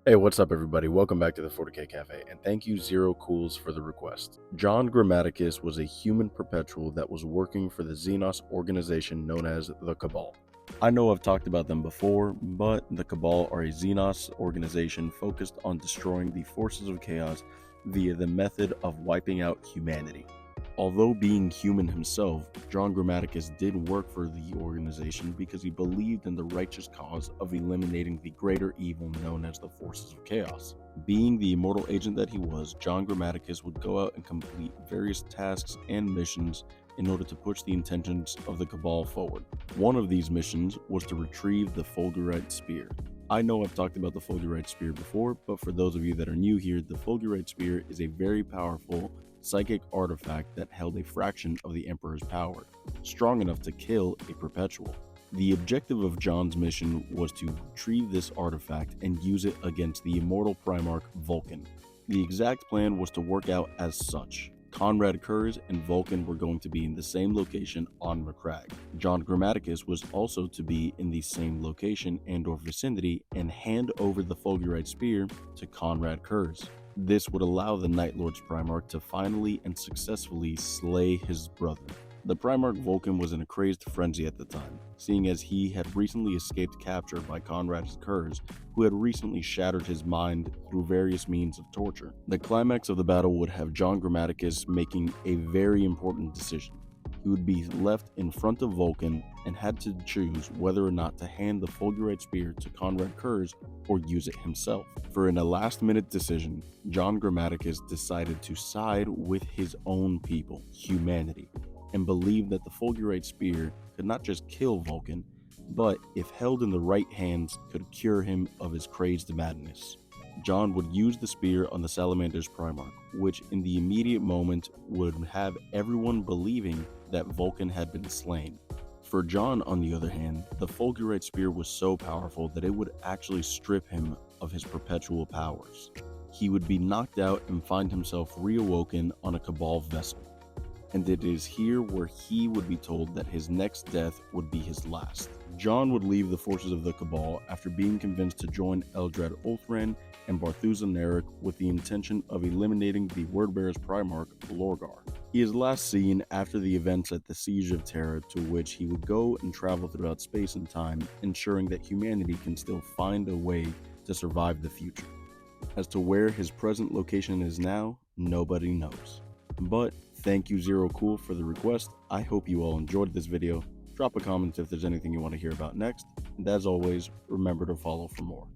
Hey, what's up, everybody? Welcome back to the 40K Cafe, and thank you, Zero Cools, for the request. John Grammaticus was a human perpetual that was working for the Xenos organization known as the Cabal. I know I've talked about them before, but the Cabal are a Xenos organization focused on destroying the forces of chaos via the method of wiping out humanity. Although being human himself, John Grammaticus did work for the organization because he believed in the righteous cause of eliminating the greater evil known as the forces of chaos. Being the immortal agent that he was, John Grammaticus would go out and complete various tasks and missions in order to push the intentions of the Cabal forward. One of these missions was to retrieve the Fulgurite Spear. I know I've talked about the Fulgurite Spear before, but for those of you that are new here, the Fulgurite Spear is a very powerful psychic artifact that held a fraction of the Emperor's power, strong enough to kill a Perpetual. The objective of John's mission was to retrieve this artifact and use it against the immortal Primarch Vulcan. The exact plan was to work out as such. Conrad Kurz and Vulcan were going to be in the same location on Macragge. John Grammaticus was also to be in the same location and/or vicinity and hand over the Fulgurite Spear to Conrad Kurz. This would allow the Night Lord's Primarch to finally and successfully slay his brother. The Primarch Vulcan was in a crazed frenzy at the time, seeing as he had recently escaped capture by Conrad Kurz, who had recently shattered his mind through various means of torture. The climax of the battle would have John Grammaticus making a very important decision. He would be left in front of Vulcan and had to choose whether or not to hand the Fulgurite Spear to Conrad Kurz or use it himself. For in a last-minute decision, John Grammaticus decided to side with his own people, humanity, and believed that the Fulgurite Spear could not just kill Vulcan, but if held in the right hands, could cure him of his crazed madness. John would use the spear on the Salamander's Primarch, which in the immediate moment would have everyone believing that Vulcan had been slain. For John, on the other hand, the Fulgurite Spear was so powerful that it would actually strip him of his perpetual powers. He would be knocked out and find himself reawoken on a Cabal vessel. And it is here where he would be told that his next death would be his last. John would leave the forces of the Cabal after being convinced to join Eldrad Ulthran and Barthuza Narok with the intention of eliminating the Wordbearer's Primarch, Lorgar. He is last seen after the events at the Siege of Terra, to which he would go and travel throughout space and time, ensuring that humanity can still find a way to survive the future. As to where his present location is now, nobody knows. But thank you, Zero Cool, for the request. I hope you all enjoyed this video. Drop a comment if there's anything you want to hear about next. And as always, remember to follow for more.